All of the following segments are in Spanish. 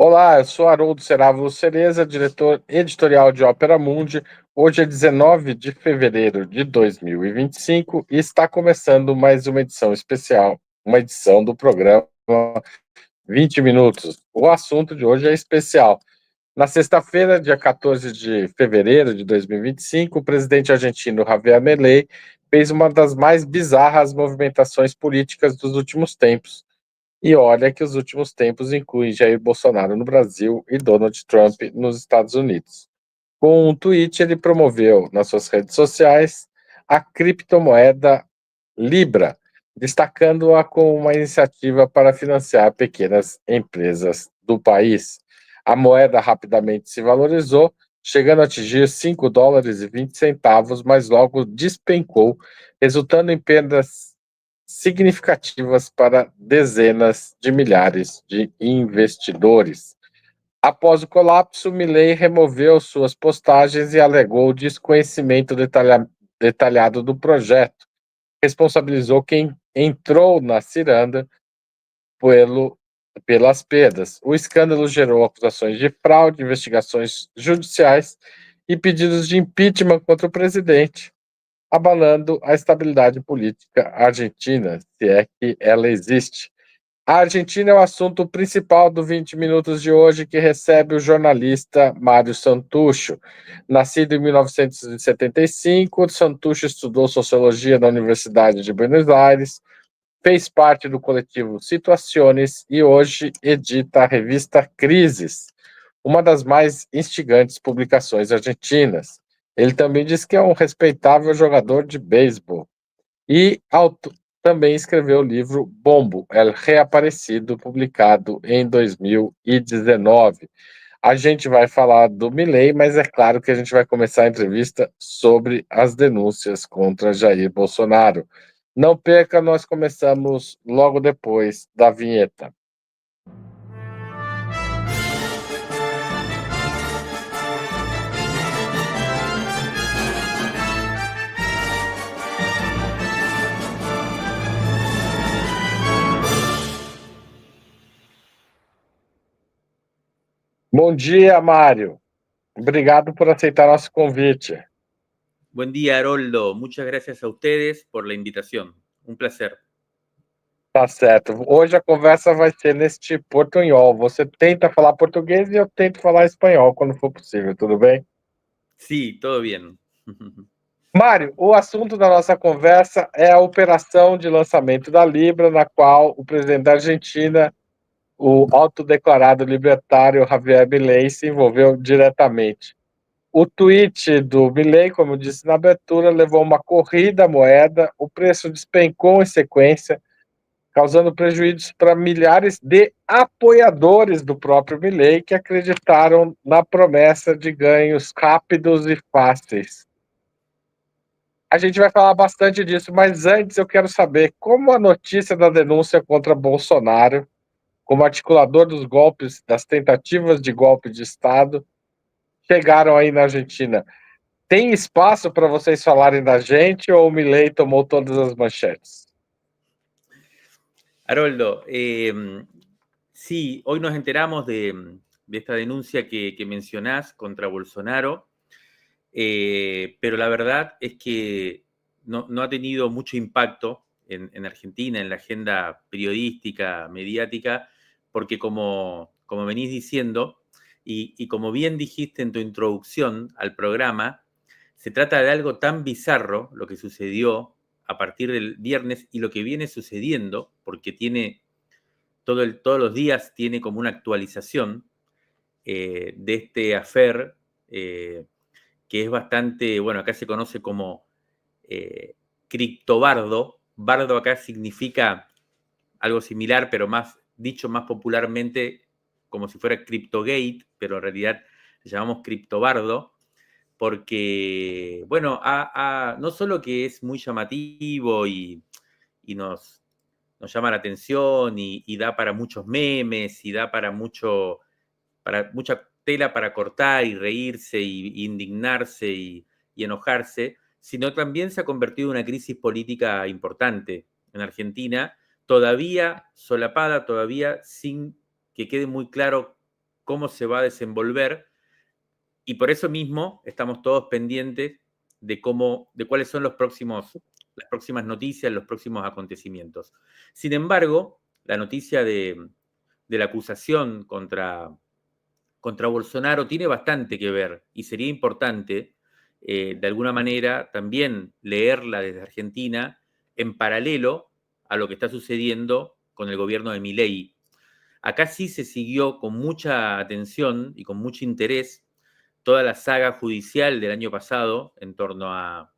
Olá, eu sou Haroldo Serávulo Cereza, diretor editorial de Ópera Mundi. Hoje é 19 de fevereiro de 2025 e está começando mais uma edição especial, uma edição do programa 20 Minutos. O assunto de hoje é especial. Na sexta-feira, dia 14 de fevereiro de 2025, o presidente argentino Javier Milei fez uma das mais bizarras movimentações políticas dos últimos tempos. E olha que os últimos tempos incluem Jair Bolsonaro no Brasil e Donald Trump nos Estados Unidos. Com um tweet, ele promoveu nas suas redes sociais a criptomoeda Libra, destacando-a como uma iniciativa para financiar pequenas empresas do país. A moeda rapidamente se valorizou, chegando a atingir US$ 5,20, mas logo despencou, resultando em perdas significativas para dezenas de milhares de investidores. Após o colapso, Milei removeu suas postagens e alegou desconhecimento detalhado do projeto. Responsabilizou quem entrou na ciranda pelo, pelas perdas. O escândalo gerou acusações de fraude, investigações judiciais e pedidos de impeachment contra o presidente, abalando a estabilidade política argentina, se é que ela existe. A Argentina é o assunto principal do 20 Minutos de hoje, que recebe o jornalista Mário Santucho. Nascido em 1975, Santucho estudou sociologia na Universidade de Buenos Aires, fez parte do coletivo Situaciones e hoje edita a revista Crises, uma das mais instigantes publicações argentinas. Ele também diz que é um respeitável jogador de beisebol e também escreveu o livro Bombo, El Reaparecido, publicado em 2019. A gente vai falar do Milei, mas é claro que a gente vai começar a entrevista sobre as denúncias contra Jair Bolsonaro. Não perca, nós começamos logo depois da vinheta. Bom dia, Mário. Obrigado por aceitar nosso convite. Buen día, Haroldo. Muchas gracias a ustedes por la invitación. Un placer. Tá certo. Hoje a conversa vai ser neste portunhol. Você tenta falar português e eu tento falar espanhol quando for possível, tudo bem? Sí, todo bien. Mário, o assunto da nossa conversa é a operação de lançamento da Libra, na qual o presidente da Argentina, o autodeclarado libertário Javier Milei, se envolveu diretamente. O tweet do Milei, como eu disse na abertura, levou uma corrida à moeda, o preço despencou em sequência, causando prejuízos para milhares de apoiadores do próprio Milei que acreditaram na promessa de ganhos rápidos e fáceis. A gente vai falar bastante disso, mas antes eu quero saber como a notícia da denúncia contra Bolsonaro, como articulador dos golpes, das tentativas de golpe de Estado, chegaram aí na Argentina. Tem espaço para vocês falarem da gente ou o Milei tomou todas as manchetes? Haroldo, sí, hoy nos enteramos de esta denuncia que mencionás contra Bolsonaro, pero la verdad es que no ha tenido mucho impacto en Argentina, en la agenda periodística, mediática, porque como venís diciendo, y como bien dijiste en tu introducción al programa, se trata de algo tan bizarro, lo que sucedió a partir del viernes y lo que viene sucediendo, porque tiene todos los días tiene como una actualización de este affair, que es bastante, bueno, acá se conoce como criptobardo. Bardo acá significa algo similar, pero dicho más popularmente como si fuera CryptoGate, pero en realidad le llamamos criptobardo, porque, bueno, no solo que es muy llamativo y nos llama la atención y da para muchos memes y da para mucha tela para cortar y reírse y indignarse y enojarse, sino también se ha convertido en una crisis política importante en Argentina, todavía solapada, todavía sin que quede muy claro cómo se va a desenvolver, y por eso mismo estamos todos pendientes de cuáles son las próximas noticias, los próximos acontecimientos. Sin embargo, la noticia de la acusación contra Bolsonaro tiene bastante que ver, y sería importante, de alguna manera, también leerla desde Argentina en paralelo a lo que está sucediendo con el gobierno de Milei. Acá sí se siguió con mucha atención y con mucho interés toda la saga judicial del año pasado en torno a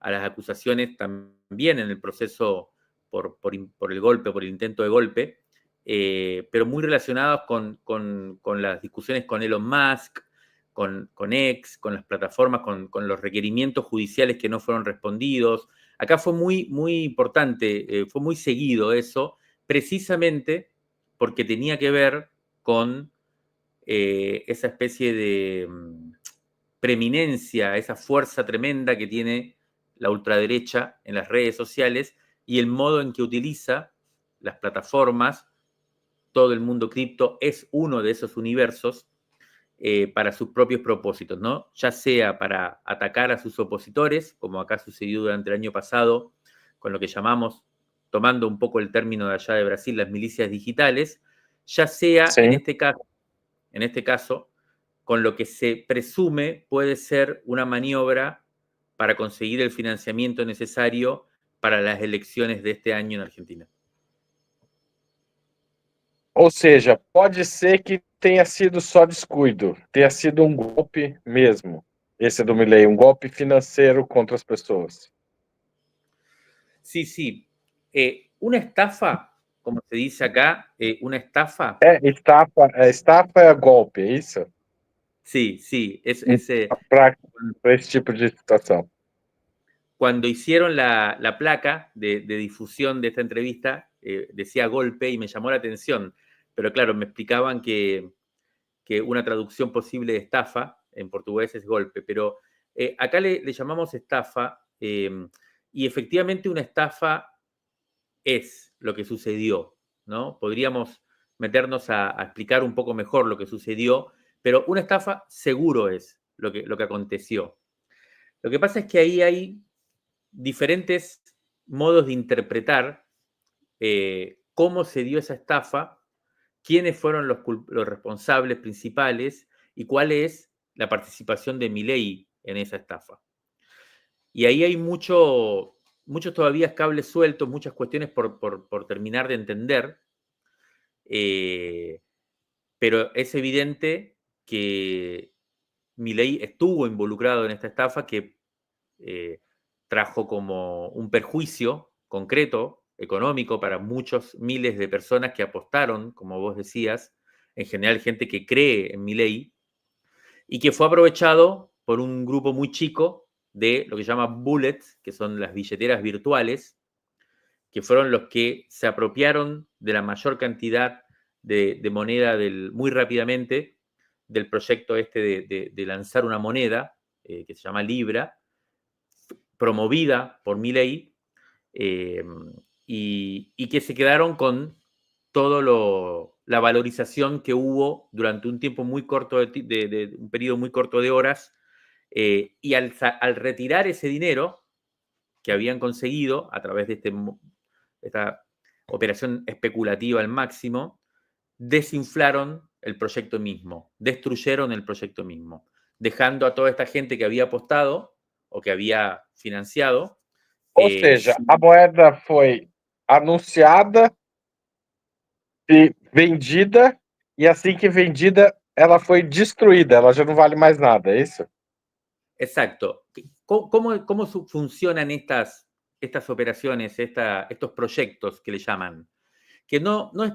las acusaciones también en el proceso por el golpe, por el intento de golpe, pero muy relacionados con las discusiones con Elon Musk, con X, con las plataformas, con los requerimientos judiciales que no fueron respondidos. Acá fue muy importante, fue muy seguido eso, precisamente porque tenía que ver con esa especie de preeminencia, esa fuerza tremenda que tiene la ultraderecha en las redes sociales y el modo en que utiliza las plataformas. Todo el mundo cripto es uno de esos universos para sus propios propósitos, ¿no? Ya sea para atacar a sus opositores, como acá sucedió durante el año pasado, con lo que llamamos, tomando un poco el término de allá de Brasil, las milicias digitales, ya sea Sí. en este caso, con lo que se presume puede ser una maniobra para conseguir el financiamiento necesario para las elecciones de este año en Argentina. Ou seja, pode ser que tenha sido só descuido, tenha sido um golpe mesmo, esse do Milei, um golpe financeiro contra as pessoas. Sí, sí. Una estafa, como se dice acá, una estafa. Estafa é golpe, é isso? Sí, sí. Para esse tipo de situação. Cuando hicieron la placa de difusión de esta entrevista, decía golpe y me llamó la atención. Pero claro, me explicaban que una traducción posible de estafa en portugués es golpe. Pero acá le llamamos estafa y efectivamente una estafa es lo que sucedió, ¿no? Podríamos meternos a explicar un poco mejor lo que sucedió, pero una estafa seguro es lo que aconteció. Lo que pasa es que ahí hay diferentes modos de interpretar cómo se dio esa estafa, quiénes fueron los responsables principales y cuál es la participación de Milei en esa estafa. Y ahí hay muchos todavía cables sueltos, muchas cuestiones por terminar de entender, pero es evidente que Milei estuvo involucrado en esta estafa que trajo como un perjuicio concreto, económico, para muchos miles de personas que apostaron, como vos decías, en general gente que cree en Milei, y que fue aprovechado por un grupo muy chico de lo que se llama bullets, que son las billeteras virtuales, que fueron los que se apropiaron de la mayor cantidad de moneda muy rápidamente del proyecto este de lanzar una moneda que se llama Libra, promovida por Milei, y que se quedaron con todo la valorización que hubo durante un tiempo muy corto, un periodo muy corto de horas, y al retirar ese dinero que habían conseguido a través de esta operación especulativa al máximo, desinflaron el proyecto mismo, destruyeron el proyecto mismo, dejando a toda esta gente que había apostado o que había financiado. Ou seja, a moeda foi anunciada e vendida, e assim que vendida, ela foi destruída, ela já não vale mais nada, é isso? Exacto. ¿Cómo funcionan estas operaciones, estos proyectos que le llaman? Que no es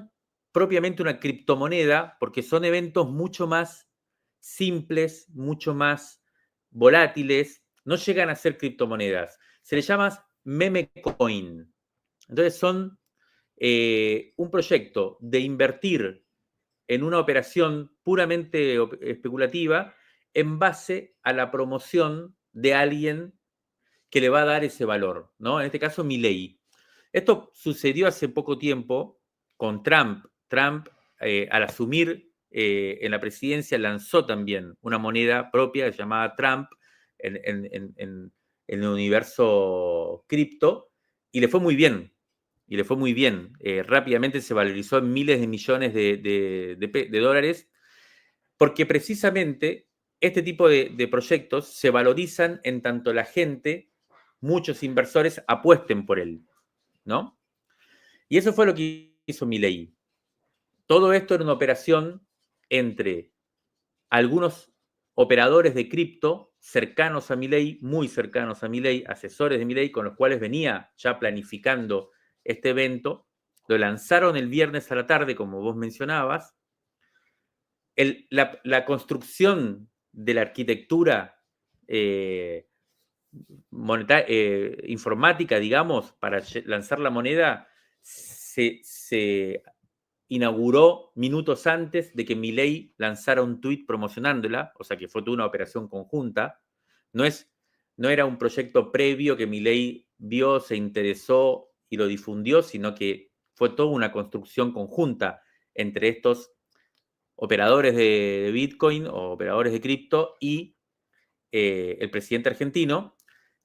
propiamente una criptomoneda, porque son eventos mucho más simples, mucho más volátiles, no llegan a ser criptomonedas. Se les llama meme coin. Entonces son un proyecto de invertir en una operación puramente especulativa en base a la promoción de alguien que le va a dar ese valor, ¿no? En este caso, Milei. Esto sucedió hace poco tiempo con Trump. Trump, al asumir en la presidencia lanzó también una moneda propia llamada Trump en el universo cripto y le fue muy bien. Y le fue muy bien. Rápidamente se valorizó en miles de millones de dólares porque precisamente este tipo de proyectos se valorizan en tanto la gente, muchos inversores apuesten por él, ¿no? Y eso fue lo que hizo Milei. Todo esto era una operación entre algunos operadores de cripto cercanos a Milei, muy cercanos a Milei, asesores de Milei, con los cuales venía ya planificando este evento. Lo lanzaron el viernes a la tarde, como vos mencionabas. La construcción de la arquitectura informática, digamos, para lanzar la moneda, se inauguró minutos antes de que Milei lanzara un tuit promocionándola, o sea que fue toda una operación conjunta. No era un proyecto previo que Milei vio, se interesó y lo difundió, sino que fue toda una construcción conjunta entre estos operadores de Bitcoin o operadores de cripto y el presidente argentino,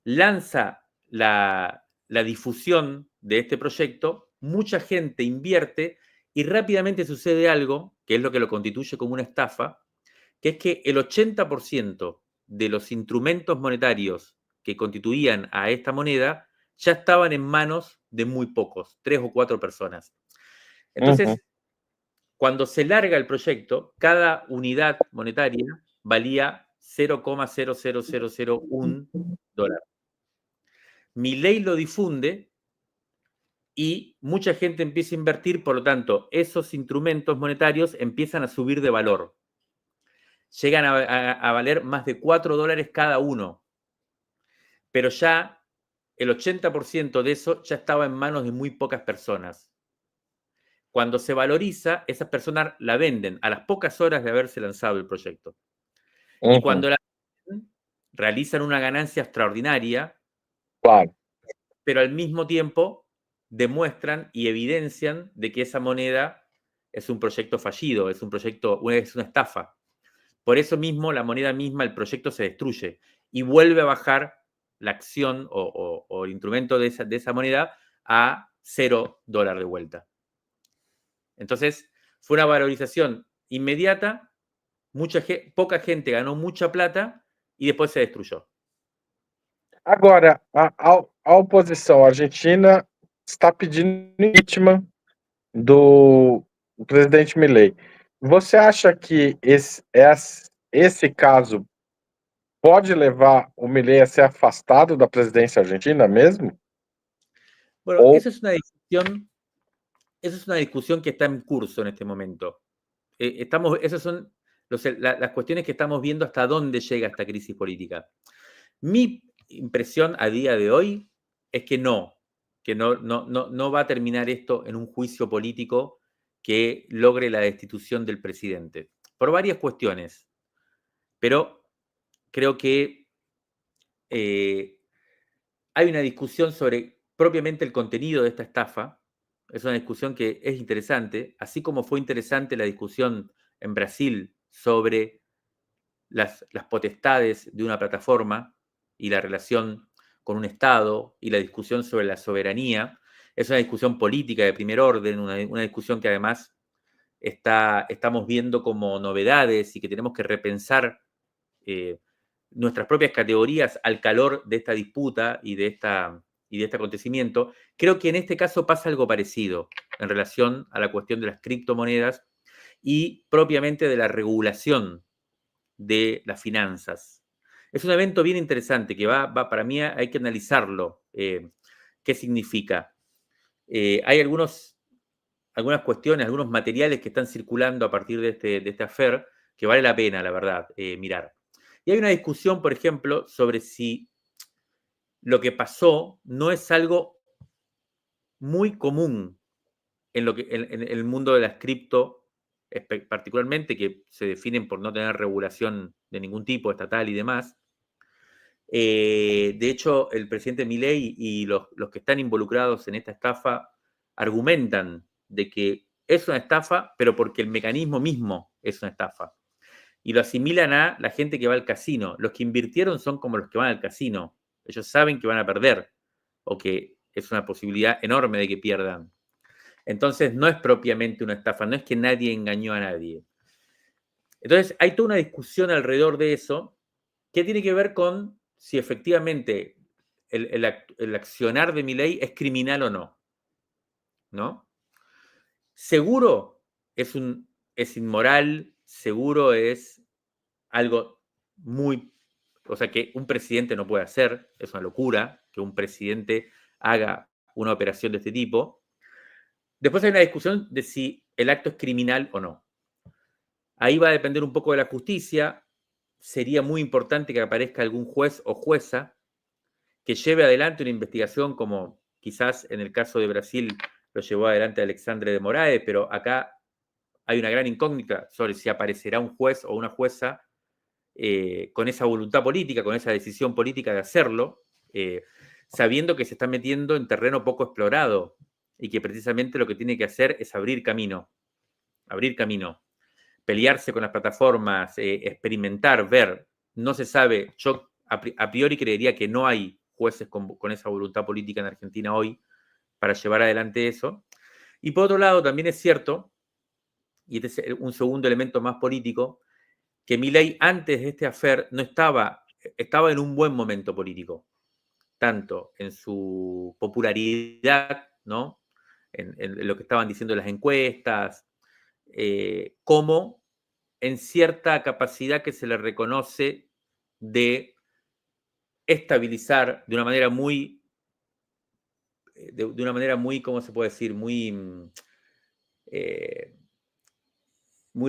lanza la difusión de este proyecto, mucha gente invierte y rápidamente sucede algo, que es lo que lo constituye como una estafa, que es que el 80% de los instrumentos monetarios que constituían a esta moneda ya estaban en manos de muy pocos, 3 o 4 personas. Entonces, cuando se larga el proyecto, cada unidad monetaria valía 0,00001 dólar. Milei lo difunde y mucha gente empieza a invertir, por lo tanto, esos instrumentos monetarios empiezan a subir de valor. Llegan a valer más de 4 dólares cada uno. Pero ya el 80% de eso ya estaba en manos de muy pocas personas. Cuando se valoriza, esas personas la venden a las pocas horas de haberse lanzado el proyecto. Y cuando la venden, realizan una ganancia extraordinaria, Claro. pero al mismo tiempo demuestran y evidencian de que esa moneda es un proyecto fallido, es una estafa. Por eso mismo, la moneda misma, el proyecto se destruye y vuelve a bajar la acción o el instrumento de esa moneda a 0 dólar de vuelta. Entonces, fue una valorización inmediata, poca gente ganó mucha plata e depois se destruyó. Agora, a oposição argentina está pedindo impeachment do presidente Milei. Você acha que esse caso pode levar o Milei a ser afastado da presidência argentina mesmo? Bueno, Ou esa es una discusión que está en curso en este momento. Esas son las cuestiones que estamos viendo hasta dónde llega esta crisis política. Mi impresión a día de hoy es que no va a terminar esto en un juicio político que logre la destitución del presidente, por varias cuestiones. Pero creo que hay una discusión sobre propiamente el contenido de esta estafa. Es una discusión que es interesante, así como fue interesante la discusión en Brasil sobre las potestades de una plataforma y la relación con un Estado y la discusión sobre la soberanía. Es una discusión política de primer orden, una discusión que además estamos viendo como novedades y que tenemos que repensar nuestras propias categorías al calor de esta disputa y de este acontecimiento. Creo que en este caso pasa algo parecido en relación a la cuestión de las criptomonedas y propiamente de la regulación de las finanzas. Es un evento bien interesante que para mí hay que analizarlo. ¿Qué significa? Hay algunas cuestiones, algunos materiales que están circulando a partir de este affair que vale la pena, la verdad, mirar. Y hay una discusión, por ejemplo, sobre si lo que pasó no es algo muy común en el mundo de las cripto, particularmente que se definen por no tener regulación de ningún tipo, estatal y demás. De hecho, el presidente Milei y los que están involucrados en esta estafa argumentan de que es una estafa, pero porque el mecanismo mismo es una estafa. Y lo asimilan a la gente que va al casino. Los que invirtieron son como los que van al casino. Ellos saben que van a perder o que es una posibilidad enorme de que pierdan. Entonces no es propiamente una estafa, no es que nadie engañó a nadie. Entonces hay toda una discusión alrededor de eso que tiene que ver con si efectivamente el accionar de Milei es criminal o no, ¿no? Seguro es inmoral, seguro es algo muy, o sea, que un presidente no puede hacer, es una locura que un presidente haga una operación de este tipo. Después hay una discusión de si el acto es criminal o no. Ahí va a depender un poco de la justicia. Sería muy importante que aparezca algún juez o jueza que lleve adelante una investigación como quizás en el caso de Brasil lo llevó adelante Alexandre de Moraes, pero acá hay una gran incógnita sobre si aparecerá un juez o una jueza con esa voluntad política, con esa decisión política de hacerlo, sabiendo que se está metiendo en terreno poco explorado y que precisamente lo que tiene que hacer es abrir camino, pelearse con las plataformas, experimentar, ver. No se sabe, yo a priori creería que no hay jueces con esa voluntad política en Argentina hoy para llevar adelante eso. Y por otro lado, también es cierto, y este es un segundo elemento más político, que Milei antes de este affair no estaba en un buen momento político, tanto en su popularidad, ¿no? En lo que estaban diciendo las encuestas, como en cierta capacidad que se le reconoce de estabilizar de una manera muy, ¿cómo se puede decir? Muy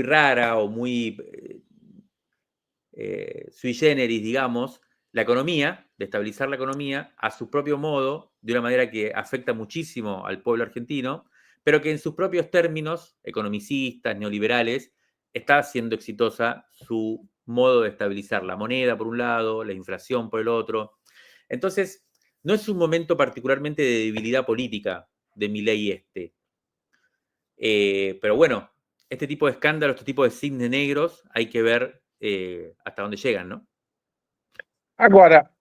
rara o muy sui generis, digamos, la economía, de estabilizar la economía a su propio modo, de una manera que afecta muchísimo al pueblo argentino, pero que en sus propios términos, economicistas, neoliberales, está siendo exitosa su modo de estabilizar la moneda por un lado, la inflación por el otro. Entonces, no es un momento particularmente de debilidad política de Milei este. Pero bueno, este tipo de escándalos, este tipo de cisnes negros, hay que ver hasta dónde llegan, ¿no? Agora,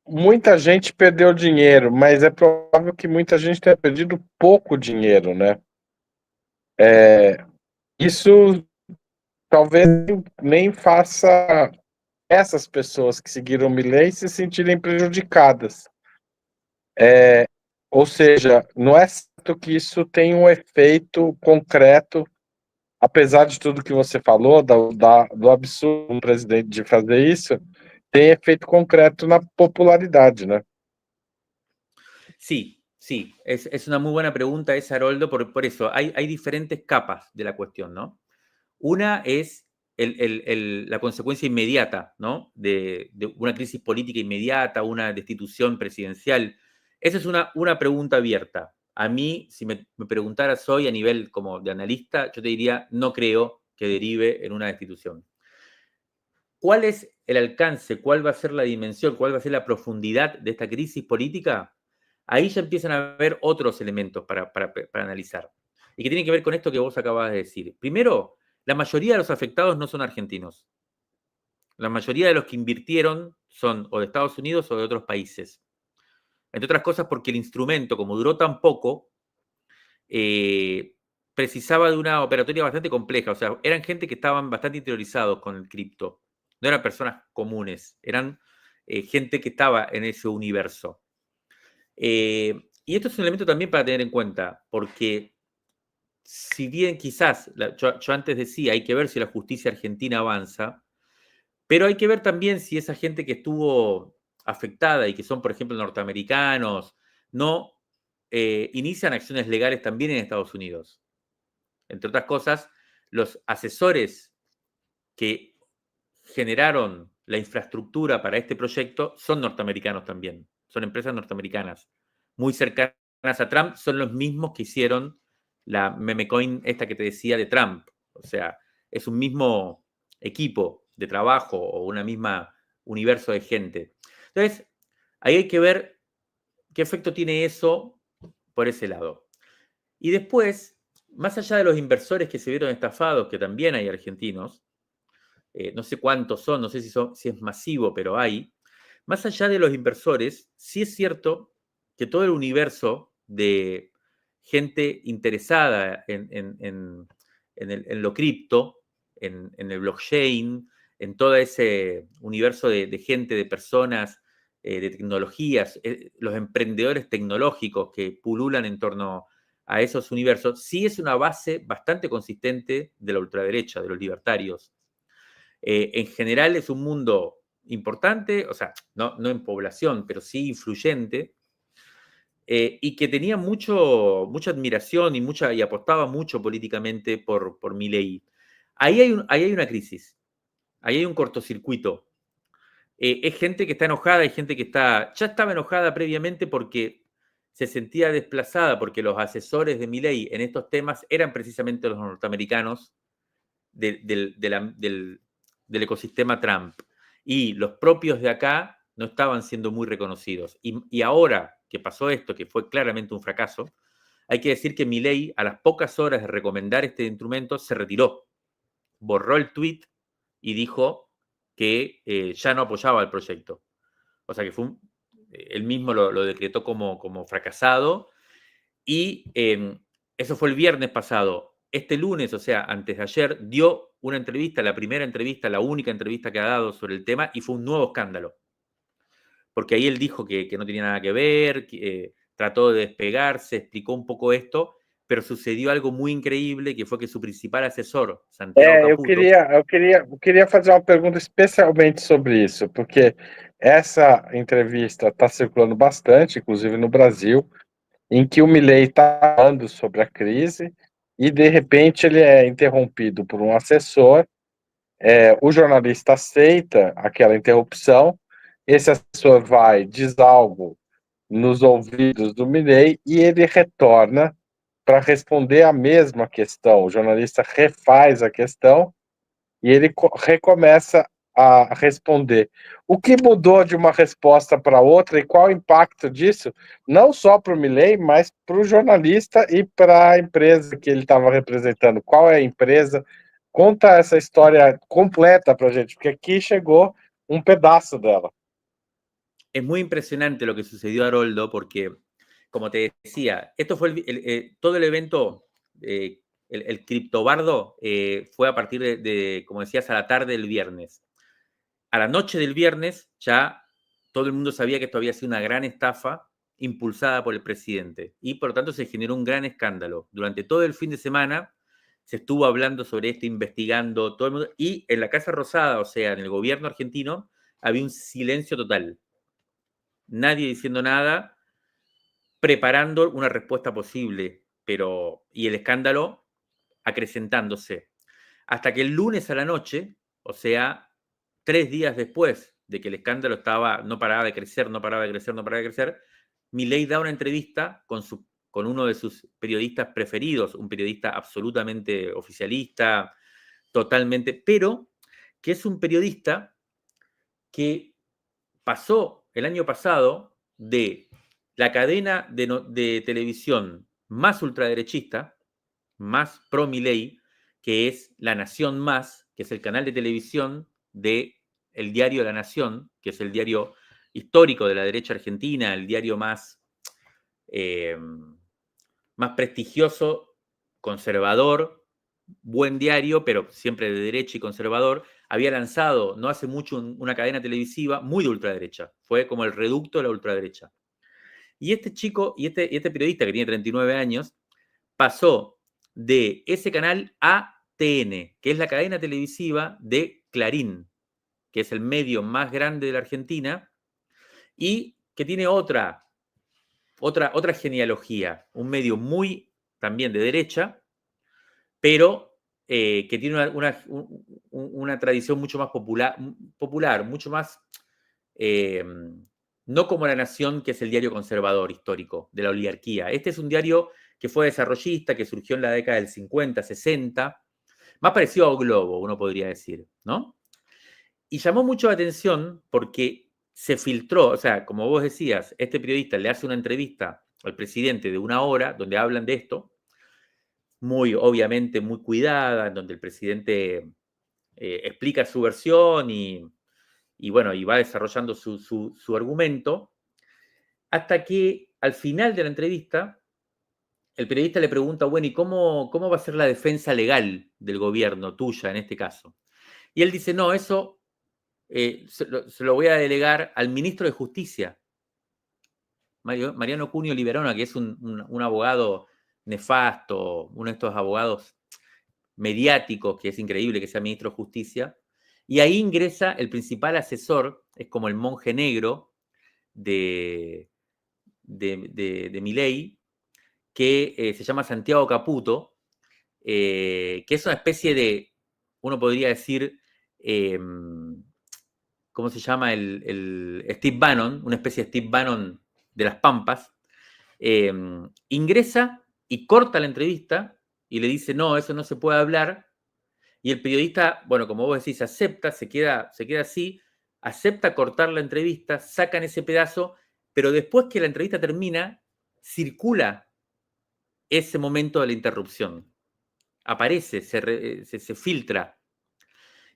muita gente perdeu dinheiro, mas é provável que muita gente tenha perdido pouco dinheiro, né? Isso talvez nem faça essas pessoas que seguiram Milei se sentirem prejudicadas. Ou seja, não é certo que isso tem um efeito concreto, apesar de tudo que você falou, do absurdo do presidente de fazer isso, tem efeito concreto na popularidade, né? Sí, sí, es una muy buena pregunta esa, Haroldo, por eso hay diferentes capas de la cuestión, ¿no? Una es la consecuencia inmediata, ¿no? De una crisis política inmediata, una destitución presidencial. Esa es una pregunta abierta. A mí, si me preguntaras hoy a nivel como de analista, yo te diría, no creo que derive en una destitución. ¿Cuál es el alcance? ¿Cuál va a ser la dimensión? ¿Cuál va a ser la profundidad de esta crisis política? Ahí ya empiezan a haber otros elementos para analizar. Y que tienen que ver con esto que vos acabas de decir. Primero, la mayoría de los afectados no son argentinos. La mayoría de los que invirtieron son o de Estados Unidos o de otros países. Entre otras cosas porque el instrumento, como duró tan poco, precisaba de una operatoria bastante compleja. O sea, eran gente que estaban bastante interiorizados con el cripto. No eran personas comunes, eran gente que estaba en ese universo. Y esto es un elemento también para tener en cuenta, porque si bien quizás, yo antes decía, hay que ver si la justicia argentina avanza, pero hay que ver también si esa gente que estuvo afectada y que son, por ejemplo, norteamericanos, no inician acciones legales también en Estados Unidos. Entre otras cosas, los asesores que generaron la infraestructura para este proyecto son norteamericanos también, son empresas norteamericanas, muy cercanas a Trump, son los mismos que hicieron la memecoin esta que te decía de Trump. O sea, es un mismo equipo de trabajo o una misma universo de gente. Entonces, ahí hay que ver qué efecto tiene eso por ese lado. Y después, más allá de los inversores que se vieron estafados, que también hay argentinos, no sé cuántos son, no sé si es masivo, pero hay, más allá de los inversores, sí es cierto que todo el universo de gente interesada en lo cripto, en el blockchain, en todo ese universo de gente, de personas, de tecnologías, los emprendedores tecnológicos que pululan en torno a esos universos, sí es una base bastante consistente de la ultraderecha, de los libertarios. En general es un mundo importante, o sea, no en población, pero sí influyente, y que tenía mucha admiración y apostaba mucho políticamente por Milei. Ahí hay una crisis, ahí hay un cortocircuito. Es gente que está enojada, hay gente que ya estaba enojada previamente porque se sentía desplazada, porque los asesores de Milei en estos temas eran precisamente los norteamericanos del ecosistema Trump. Y los propios de acá no estaban siendo muy reconocidos. Y ahora que pasó esto, que fue claramente un fracaso, hay que decir que Milei, a las pocas horas de recomendar este instrumento, se retiró, borró el tweet y dijo que ya no apoyaba el proyecto. O sea que él mismo lo decretó como fracasado. Y eso fue el viernes pasado. Este lunes, o sea, antes de ayer, dio una entrevista, la primera entrevista, la única entrevista que ha dado sobre el tema, y fue un nuevo escándalo. Porque ahí él dijo que no tenía nada que ver, trató de despegarse, explicó un poco esto, pero sucedió algo muy increíble, que fue que su principal asesor, Santiago Eu Caputo... queria, eu queria, eu queria fazer uma pergunta especialmente sobre isso, porque essa entrevista está circulando bastante, inclusive no Brasil, em que o Milei está falando sobre a crise e, de repente, ele é interrompido por um assessor. O jornalista aceita aquela interrupção, esse assessor vai, diz algo nos ouvidos do Milei e ele retorna para responder a mesma questão. O jornalista refaz a questão e ele recomeça a responder. O que mudou de uma resposta para outra e qual o impacto disso, não só para o Milei, mas para o jornalista e para a empresa que ele estava representando? Qual é a empresa? Conta essa história completa para a gente, porque aqui chegou um pedaço dela. Es muy impresionante lo que sucedió, Haroldo, porque, como te decía, esto fue todo el evento, el criptobardo, fue a partir como decías, a la tarde del viernes. A la noche del viernes ya todo el mundo sabía que esto había sido una gran estafa impulsada por el presidente y por lo tanto se generó un gran escándalo. Durante todo el fin de semana se estuvo hablando sobre esto, investigando, todo el mundo, y en la Casa Rosada, o sea, en el gobierno argentino, había un silencio total. Nadie diciendo nada, preparando una respuesta posible, y el escándalo acrecentándose. Hasta que el lunes a la noche, o sea, 3 días después de que el escándalo no paraba de crecer, Milei da una entrevista con uno de sus periodistas preferidos, un periodista absolutamente oficialista, totalmente, pero que es un periodista que pasó el año pasado de la cadena de televisión más ultraderechista, más pro Milei, que es La Nación Más, que es el canal de televisión del diario La Nación, que es el diario histórico de la derecha argentina, el diario más prestigioso, conservador, buen diario, pero siempre de derecha y conservador. Había lanzado no hace mucho una cadena televisiva muy de ultraderecha. Fue como el reducto de la ultraderecha. Y este chico, este periodista que tiene 39 años, pasó de ese canal a TN, que es la cadena televisiva de Clarín, que es el medio más grande de la Argentina y que tiene otra genealogía, un medio muy también de derecha, pero que tiene una tradición mucho más popular mucho más, no como La Nación, que es el diario conservador histórico de la oligarquía. Este es un diario que fue desarrollista, que surgió en la década del 50, 60, más parecido a Globo, uno podría decir, ¿no? Y llamó mucho la atención porque se filtró, o sea, como vos decías, este periodista le hace una entrevista al presidente de 1 hora donde hablan de esto, muy, obviamente, muy cuidada, en donde el presidente explica su versión y bueno, y va desarrollando su argumento, hasta que al final de la entrevista, el periodista le pregunta, bueno, ¿y cómo va a ser la defensa legal del gobierno, tuya en este caso? Y él dice, no, eso se lo voy a delegar al ministro de Justicia, Mariano Cunio Liberona, que es un abogado nefasto, uno de estos abogados mediáticos, que es increíble que sea ministro de Justicia. Y ahí ingresa el principal asesor, es como el monje negro de Milei, que se llama Santiago Caputo, que es una especie de, uno podría decir, ¿cómo se llama? El Steve Bannon, una especie de Steve Bannon de las Pampas, ingresa y corta la entrevista y le dice, no, eso no se puede hablar. Y el periodista, bueno, como vos decís, acepta, se queda así, acepta cortar la entrevista, sacan ese pedazo, pero después que la entrevista termina, circula ese momento de la interrupción. Aparece, se filtra.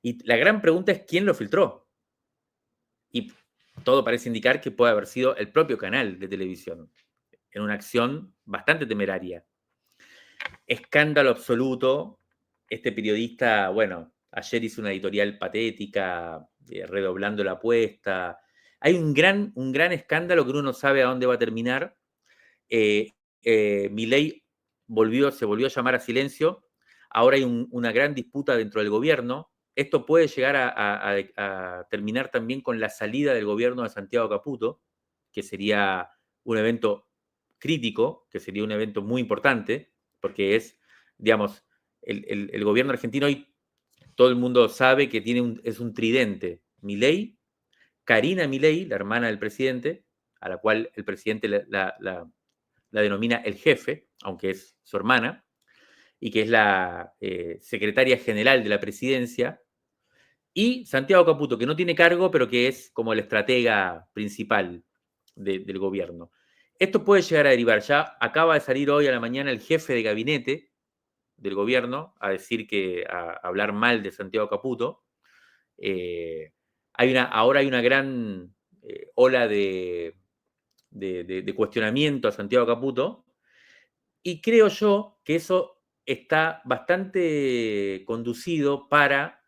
Y la gran pregunta es quién lo filtró. Y todo parece indicar que puede haber sido el propio canal de televisión, en una acción bastante temeraria. Escándalo absoluto. Este periodista, bueno, ayer hizo una editorial patética, redoblando la apuesta. Hay un gran escándalo que uno no sabe a dónde va a terminar. Milei se volvió a llamar a silencio. Ahora hay una gran disputa dentro del gobierno. Esto puede llegar a terminar también con la salida del gobierno de Santiago Caputo, que sería un evento crítico, que sería un evento muy importante, porque es, digamos, el gobierno argentino hoy, todo el mundo sabe que es un tridente. Milei, Karina Milei, la hermana del presidente, a la cual el presidente la denomina el jefe, aunque es su hermana, y que es la secretaria general de la presidencia, y Santiago Caputo, que no tiene cargo, pero que es como el estratega principal del gobierno. Esto puede llegar a derivar. Ya acaba de salir hoy a la mañana el jefe de gabinete del gobierno a decir a hablar mal de Santiago Caputo. Ahora hay una gran ola de cuestionamiento a Santiago Caputo, y creo yo que eso está bastante conducido para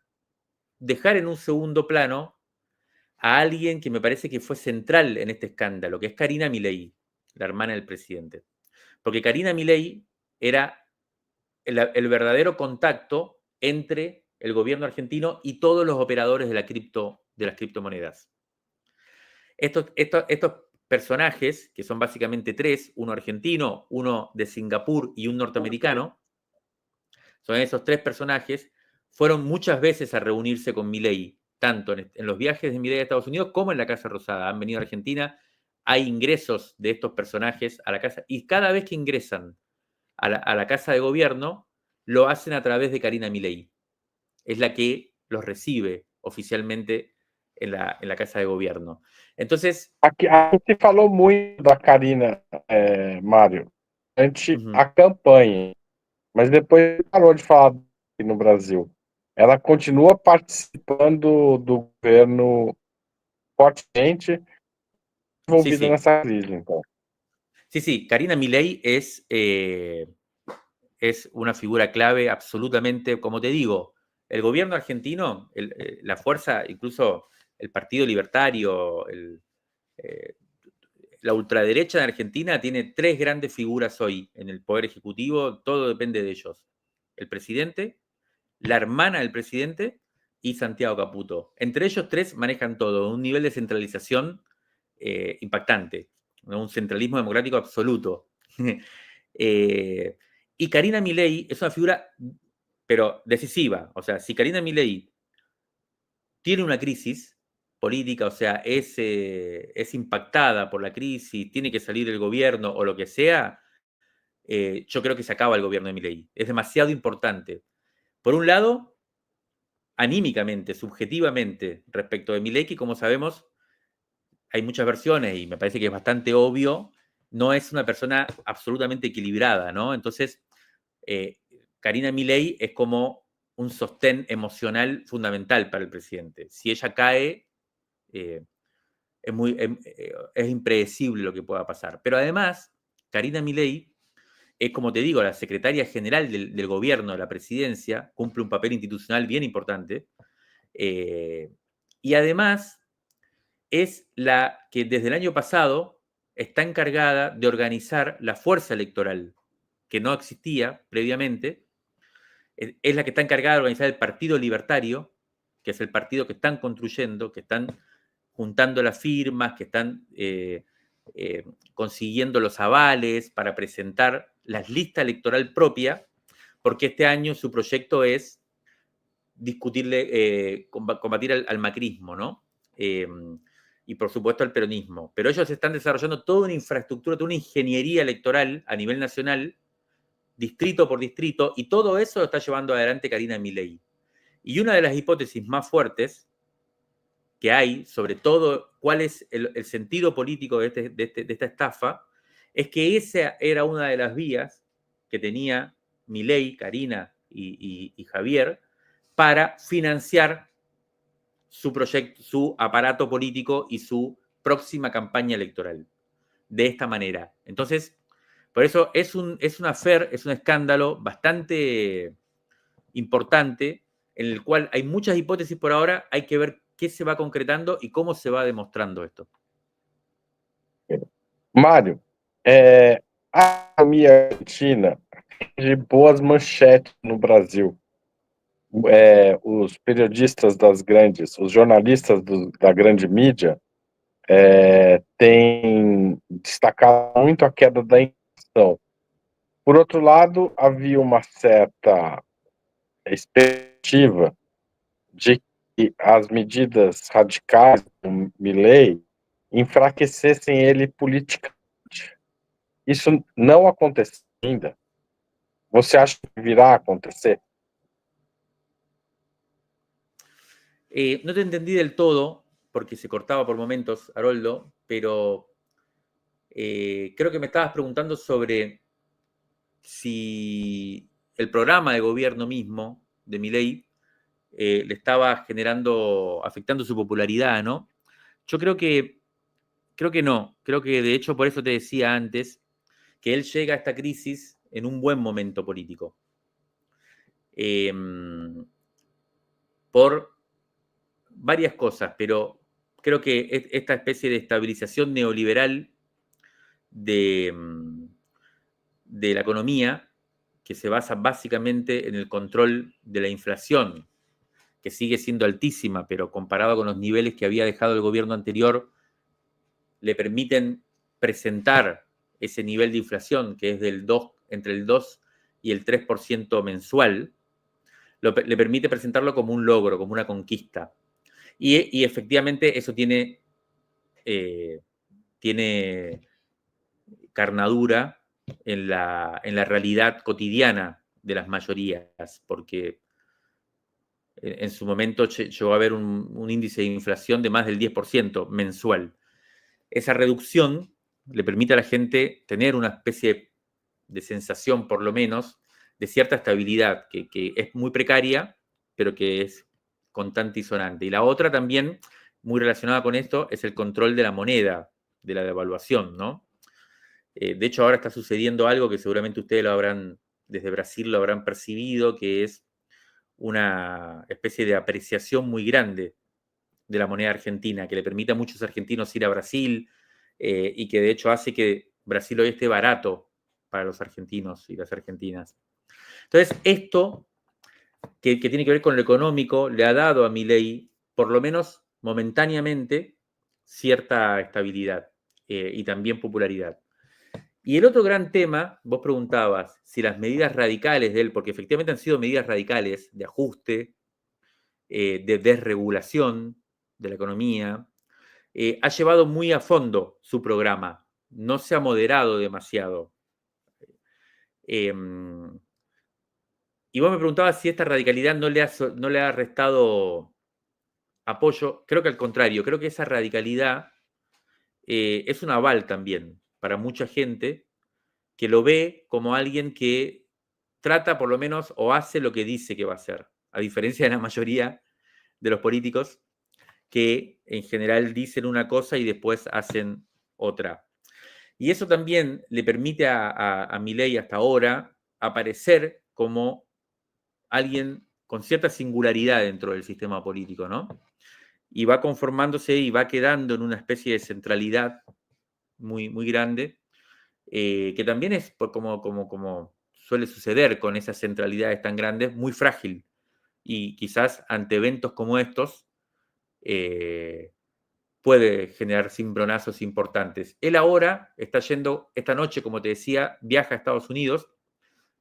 dejar en un segundo plano a alguien que me parece que fue central en este escándalo, que es Karina Milei, la hermana del presidente. Porque Karina Milei era el verdadero contacto entre el gobierno argentino y todos los operadores de las criptomonedas. Estos personajes, que son básicamente tres, uno argentino, uno de Singapur y un norteamericano, son esos tres personajes, fueron muchas veces a reunirse con Milei, tanto en los viajes de Milei a Estados Unidos como en la Casa Rosada. Han venido a Argentina, hay ingresos de estos personajes a la casa, y cada vez que ingresan a la Casa de Gobierno, lo hacen a través de Karina Milei. Es la que los recibe oficialmente en la Casa de Gobierno. Entonces... Aqui se falou muito da Karina, Mário, durante a campanha, mas depois parou de falar aqui no Brasil. Ela continua participando do governo fortemente envolvida nessa crise, então. Sí, Karina Milei es una figura clave absolutamente, como te digo, el gobierno argentino, la fuerza, incluso el Partido Libertario, la ultraderecha de Argentina tiene tres grandes figuras hoy en el Poder Ejecutivo, todo depende de ellos. El presidente, la hermana del presidente y Santiago Caputo. Entre ellos tres manejan todo, un nivel de centralización impactante, ¿no? Un centralismo democrático absoluto. Y Karina Milei es una figura, pero decisiva. O sea, si Karina Milei tiene una crisis política, o sea, es impactada por la crisis, tiene que salir del gobierno o lo que sea, yo creo que se acaba el gobierno de Milei. Es demasiado importante. Por un lado, anímicamente, subjetivamente, respecto de Milei, que como sabemos, hay muchas versiones y me parece que es bastante obvio, no es una persona absolutamente equilibrada, ¿no? Entonces, Karina Milei es como un sostén emocional fundamental para el presidente. Si ella cae, es impredecible lo que pueda pasar. Pero además, Karina Milei es, como te digo, la secretaria general del gobierno, de la presidencia, cumple un papel institucional bien importante. Y además es la que desde el año pasado está encargada de organizar la fuerza electoral, que no existía previamente. Es la que está encargada de organizar el Partido Libertario, que es el partido que están construyendo, que están juntando las firmas, que están consiguiendo los avales para presentar la lista electoral propia, porque este año su proyecto es discutirle, combatir al macrismo, ¿no? Y por supuesto al peronismo. Pero ellos están desarrollando toda una infraestructura, toda una ingeniería electoral a nivel nacional, distrito por distrito, y todo eso lo está llevando adelante Karina Milei. Y una de las hipótesis más fuertes que hay, sobre todo cuál es el sentido político de esta estafa, es que esa era una de las vías que tenía Milei, Karina y Javier para financiar su proyecto, su aparato político y su próxima campaña electoral. De esta manera. Entonces, por eso es un affair, es un escándalo bastante importante, en el cual hay muchas hipótesis por ahora, hay que ver qué se va concretando y cómo se va demostrando esto. Mário, a economia argentina de boas manchetes no Brasil. Os periodistas das grandes, os jornalistas da grande mídia têm destacado muito a queda da inflação. Por outro lado, havia uma certa expectativa de que as medidas radicais do Milei enfraquecessem ele politicamente. Isso não aconteceu ainda. Você acha que virá a acontecer? No te entendí del todo, porque se cortaba por momentos, Haroldo, pero creo que me estabas preguntando sobre si el programa de gobierno mismo de Milei le estaba afectando su popularidad, ¿no? Yo creo que no. Creo que de hecho por eso te decía antes que él llega a esta crisis en un buen momento político. Por varias cosas, pero creo que esta especie de estabilización neoliberal de la economía, que se basa básicamente en el control de la inflación, que sigue siendo altísima, pero comparado con los niveles que había dejado el gobierno anterior, le permiten presentar ese nivel de inflación, que es entre el 2 y el 3% mensual, le permite presentarlo como un logro, como una conquista. Y efectivamente eso tiene carnadura en la realidad cotidiana de las mayorías, porque en su momento llegó a haber un índice de inflación de más del 10% mensual. Esa reducción le permite a la gente tener una especie de sensación, por lo menos, de cierta estabilidad, que es muy precaria, pero que es constante y sonante. Y la otra también, muy relacionada con esto, es el control de la moneda, de la devaluación, ¿no? De hecho, ahora está sucediendo algo que seguramente ustedes desde Brasil lo habrán percibido, que es una especie de apreciación muy grande de la moneda argentina, que le permite a muchos argentinos ir a Brasil y que de hecho hace que Brasil hoy esté barato para los argentinos y las argentinas. Entonces, esto, que tiene que ver con lo económico, le ha dado a Milei, por lo menos momentáneamente, cierta estabilidad y también popularidad. Y el otro gran tema, vos preguntabas si las medidas radicales de él, porque efectivamente han sido medidas radicales de ajuste, de desregulación de la economía, ha llevado muy a fondo su programa, no se ha moderado demasiado. Y vos me preguntabas si esta radicalidad no le ha restado apoyo. Creo que al contrario, creo que esa radicalidad es un aval también para mucha gente que lo ve como alguien que trata por lo menos o hace lo que dice que va a hacer, a diferencia de la mayoría de los políticos que en general dicen una cosa y después hacen otra. Y eso también le permite a Milei hasta ahora aparecer como alguien con cierta singularidad dentro del sistema político, ¿no? Y va conformándose y va quedando en una especie de centralidad muy, muy grande, que también es, como suele suceder con esas centralidades tan grandes, muy frágil. Y quizás ante eventos como estos puede generar cimbronazos importantes. Él ahora está yendo, esta noche, como te decía, viaja a Estados Unidos,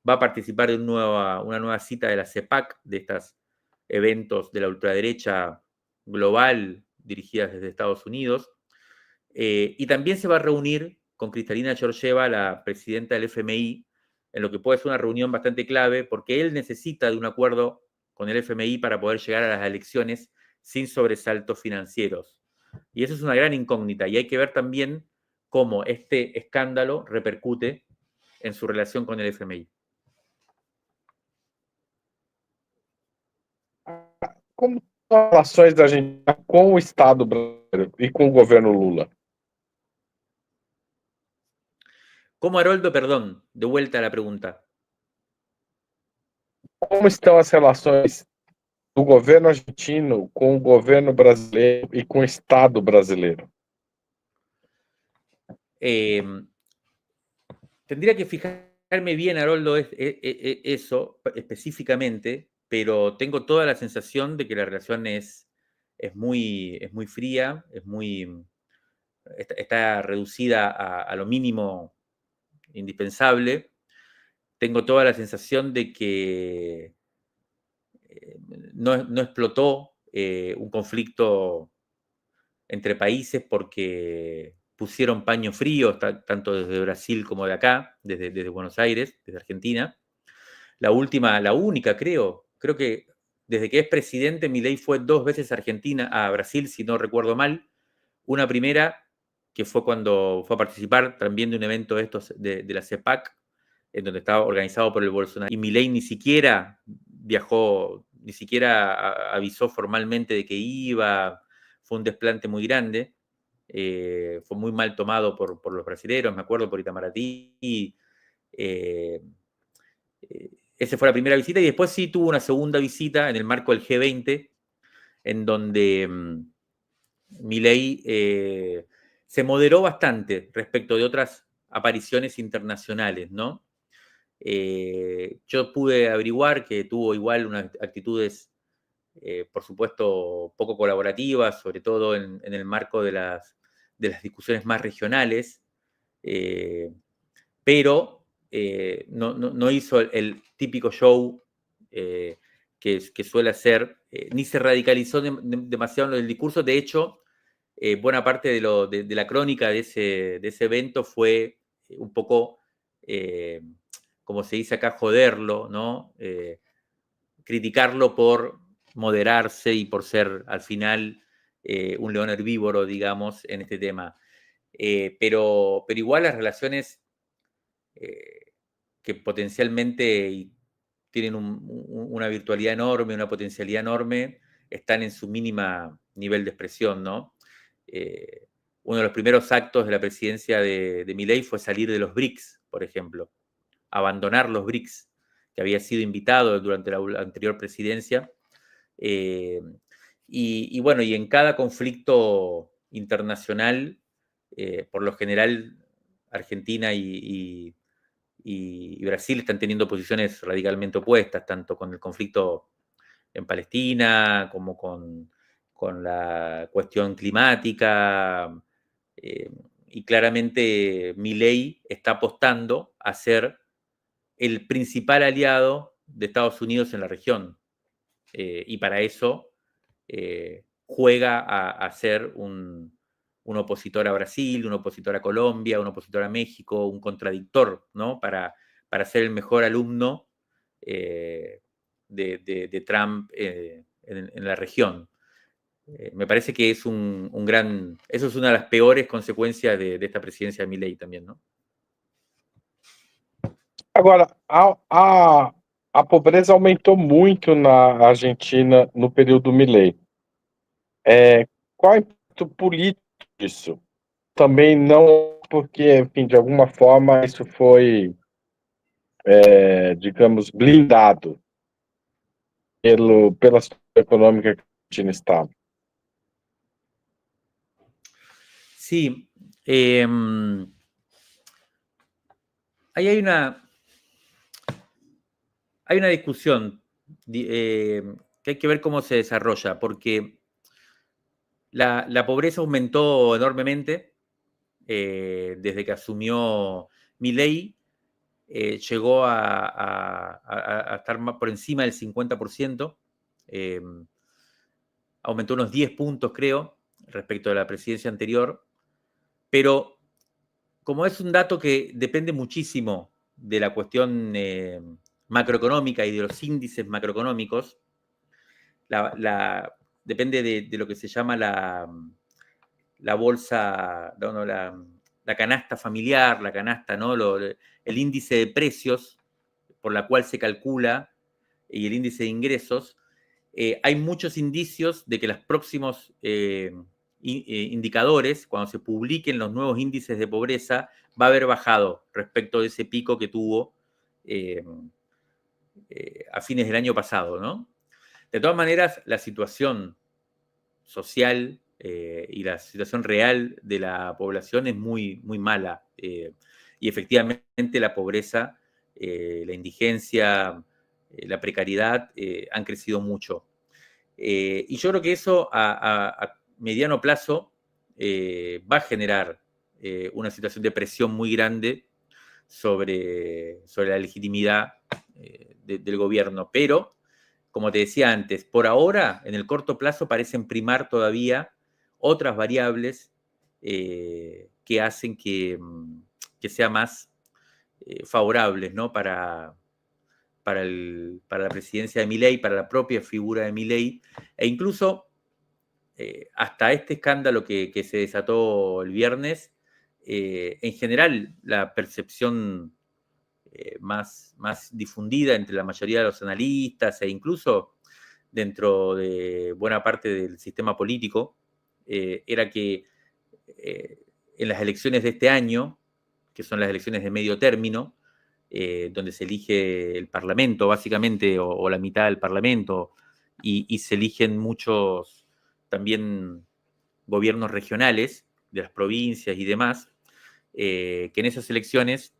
va a participar en una nueva cita de la CEPAC, de estos eventos de la ultraderecha global dirigidas desde Estados Unidos, y también se va a reunir con Kristalina Georgieva, la presidenta del FMI, en lo que puede ser una reunión bastante clave, porque él necesita de un acuerdo con el FMI para poder llegar a las elecciones sin sobresaltos financieros. Y eso es una gran incógnita, y hay que ver también cómo este escándalo repercute en su relación con el FMI. Como são as relações da Argentina com o Estado brasileiro e com o governo Lula? ¿Cómo, Haroldo? Perdón, de vuelta a la pregunta. Como estão as relações do governo argentino com o governo brasileiro e com o Estado brasileiro? Tendría que fijarme bien, Haroldo, eso específicamente, pero tengo toda la sensación de que la relación es muy fría, está reducida a lo mínimo indispensable. Tengo toda la sensación de que no explotó un conflicto entre países porque pusieron paño frío, tanto desde Brasil como de acá, desde Buenos Aires, desde Argentina. La única, creo que desde que es presidente, Milei fue 2 veces a Argentina, a Brasil, si no recuerdo mal. Una primera, que fue cuando fue a participar también de un evento de la CEPAC, en donde estaba organizado por el Bolsonaro. Y Milei ni siquiera viajó, ni siquiera avisó formalmente de que iba. Fue un desplante muy grande. Fue muy mal tomado por los brasileños, me acuerdo, por Itamaraty. Esa fue la primera visita y después sí tuvo una segunda visita en el marco del G20, en donde Milei se moderó bastante respecto de otras apariciones internacionales, ¿no? Yo pude averiguar que tuvo igual unas actitudes, por supuesto, poco colaborativas, sobre todo en el marco de las discusiones más regionales, pero no hizo el típico show que suele hacer, ni se radicalizó demasiado en el discurso. De hecho, buena parte de la crónica de ese evento fue un poco, como se dice acá, joderlo, ¿no? Criticarlo por moderarse y por ser al final un león herbívoro, digamos, en este tema. Pero igual las relaciones que potencialmente tienen una virtualidad enorme, una potencialidad enorme, están en su mínima nivel de expresión, ¿no? Uno de los primeros actos de la presidencia de Milei fue salir de los BRICS, por ejemplo, abandonar los BRICS, que había sido invitado durante la anterior presidencia. Y bueno, y en cada conflicto internacional, por lo general, Argentina y Brasil están teniendo posiciones radicalmente opuestas, tanto con el conflicto en Palestina como con la cuestión climática. Y claramente Milei está apostando a ser el principal aliado de Estados Unidos en la región. Y para eso juega a ser un opositor a Brasil, un opositor a Colombia, un opositor a México, un contradictor, ¿no? Para ser el mejor alumno de Trump en la región. Me parece que es un gran. Eso es una de las peores consecuencias de esta presidencia de Milei también, ¿no? Agora, a pobreza aumentou muito na Argentina no período Milei. Qual é o impacto político disso? Também não porque, enfim, de alguma forma isso foi, digamos, blindado pela situação econômica que a Argentina estava. Sí, ahí hay una discusión que hay que ver cómo se desarrolla, porque la pobreza aumentó enormemente desde que asumió Milei, llegó a estar por encima del 50%, aumentó unos 10 puntos, creo, respecto a la presidencia anterior, pero como es un dato que depende muchísimo de la cuestión macroeconómica y de los índices macroeconómicos, depende de lo que se llama la bolsa, no, la canasta familiar, la canasta, ¿no? El índice de precios por la cual se calcula y el índice de ingresos, hay muchos indicios de que los próximos indicadores, cuando se publiquen los nuevos índices de pobreza, va a haber bajado respecto de ese pico que tuvo a fines del año pasado, ¿no? De todas maneras, la situación social y la situación real de la población es muy, muy mala. Y efectivamente la pobreza, la indigencia, la precariedad han crecido mucho. Y yo creo que eso a mediano plazo va a generar una situación de presión muy grande sobre la legitimidad del gobierno. Pero, como te decía antes, por ahora, en el corto plazo, parecen primar todavía otras variables que hacen que sea más favorables, ¿no? para la presidencia de Milei, para la propia figura de Milei, e incluso hasta este escándalo que se desató el viernes, en general la percepción más difundida entre la mayoría de los analistas e incluso dentro de buena parte del sistema político, era que en las elecciones de este año, que son las elecciones de medio término, donde se elige el Parlamento, básicamente, o la mitad del Parlamento, y se eligen muchos también gobiernos regionales de las provincias y demás, que en esas elecciones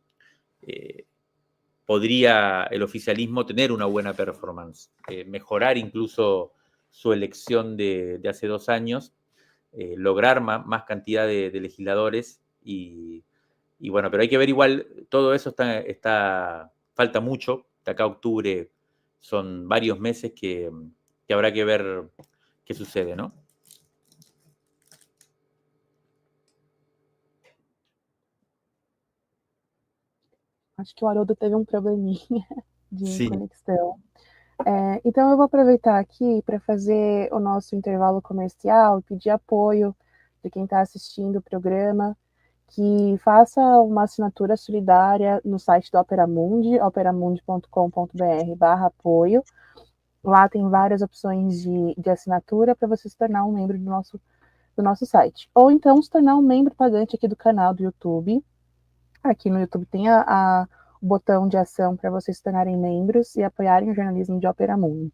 podría el oficialismo tener una buena performance, mejorar incluso su elección de hace 2 años, lograr más cantidad de legisladores y bueno, pero hay que ver igual, todo eso falta mucho, de acá a octubre son varios meses que habrá que ver qué sucede, ¿no? Acho que o Haroldo teve um probleminha de Sim. conexão. Então eu vou aproveitar aqui para fazer o nosso intervalo comercial e pedir apoio de quem está assistindo o programa, que faça uma assinatura solidária no site do Opera Mundi, operamundi.com.br/apoio. Lá tem várias opções de assinatura para você se tornar um membro do nosso site. Ou então se tornar um membro pagante aqui do canal do YouTube. Aqui no YouTube tem o botão de ação para vocês se tornarem membros e apoiarem o jornalismo de Opera Mundi.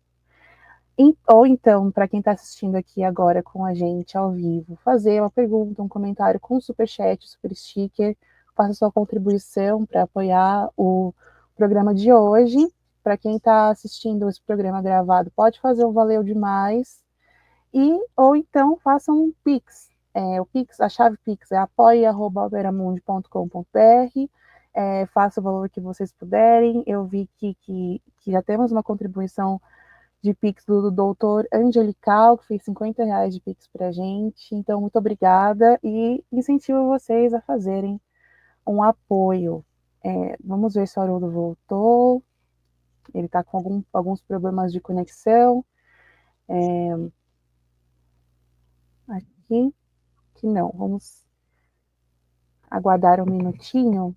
Ou então, para quem está assistindo aqui agora com a gente ao vivo, fazer uma pergunta, um comentário com superchat, super sticker, faça sua contribuição para apoiar o programa de hoje. Para quem está assistindo esse programa gravado, pode fazer o Valeu Demais. Ou então faça um Pix. A chave Pix é apoia@operamundi.com.br. Faça o valor que vocês puderem. Eu vi que já temos uma contribuição de Pix do doutor Angelical, que fez R$50 de Pix para a gente. Então, muito obrigada e incentivo vocês a fazerem um apoio. Vamos ver se o Haroldo voltou. Ele está com alguns problemas de conexão. Aqui, que não. Vamos aguardar um minutinho.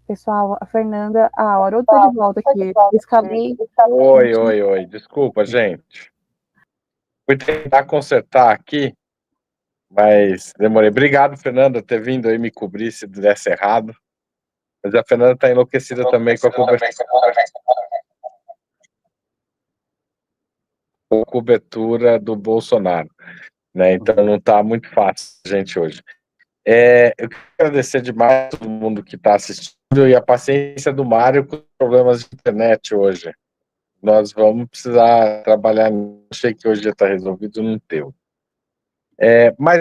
Pessoal, a Fernanda, a Haroldo tá de volta aqui. Escalei. Oi. Desculpa, gente. Fui tentar consertar aqui, mas demorei. Obrigado, Fernanda, por ter vindo aí me cobrir se desse errado. Mas a Fernanda está enlouquecida também com a cobertura do Bolsonaro, né? Então não está muito fácil, gente, hoje. Eu quero agradecer demais a todo mundo que está assistindo e a paciência do Mário com os problemas de internet hoje. Nós vamos precisar trabalhar. Achei que hoje já está resolvido, não teu. Mas,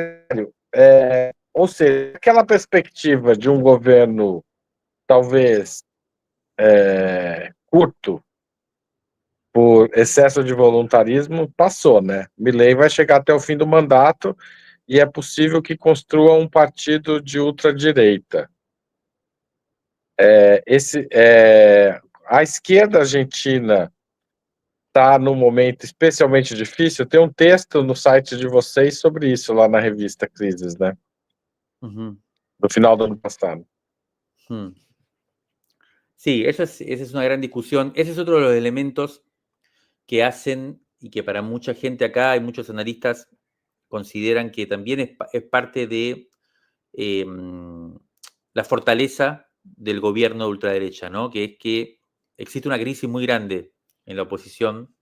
ou seja, aquela perspectiva de um governo talvez curto por excesso de voluntarismo passou, né? Milei vai chegar até o fim do mandato e é possível que construa um partido de ultradireita. A esquerda argentina está num momento especialmente difícil. Tem um texto no site de vocês sobre isso, lá na revista Crises, né? No final do ano passado. Sí, esa es una gran discusión. Ese es otro de los elementos que hacen y que para mucha gente acá y muchos analistas consideran que también es parte de la fortaleza del gobierno de ultraderecha, ¿no? Que es que existe una crisis muy grande en la oposición,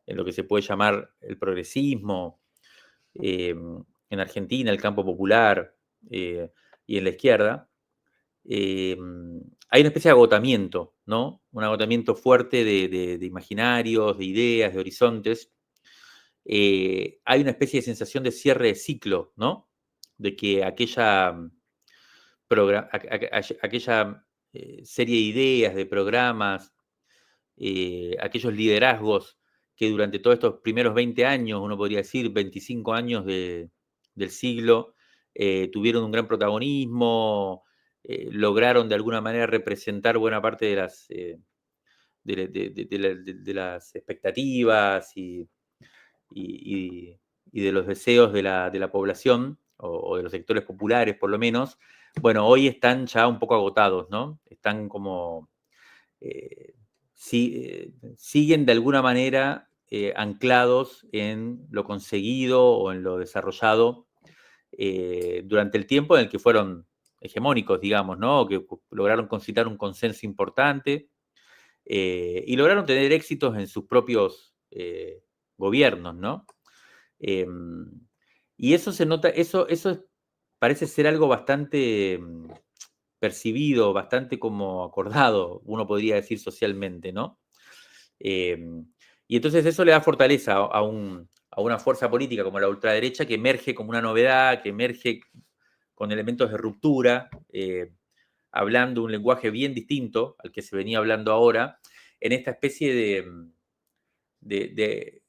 en lo que se puede llamar el progresismo, en Argentina, el campo popular y en la izquierda. Hay una especie de agotamiento, ¿no? Un agotamiento fuerte de imaginarios, de ideas, de horizontes. Hay una especie de sensación de cierre de ciclo, ¿no? De que aquella serie de ideas, de programas, aquellos liderazgos que durante todos estos primeros 20 años, uno podría decir 25 años del siglo, tuvieron un gran protagonismo, lograron de alguna manera representar buena parte de las expectativas y de los deseos de la población, o de los sectores populares por lo menos. Bueno, hoy están ya un poco agotados, ¿no? Están como... siguen de alguna manera anclados en lo conseguido o en lo desarrollado durante el tiempo en el que fueron hegemónicos, digamos, ¿no? Que lograron concitar un consenso importante y lograron tener éxitos en sus propios gobiernos, ¿no? Y eso se nota, eso parece ser algo bastante percibido, bastante como acordado, uno podría decir socialmente, ¿no? Y entonces eso le da fortaleza a una fuerza política como la ultraderecha que emerge como una novedad, que emerge con elementos de ruptura, hablando un lenguaje bien distinto al que se venía hablando ahora, en esta especie de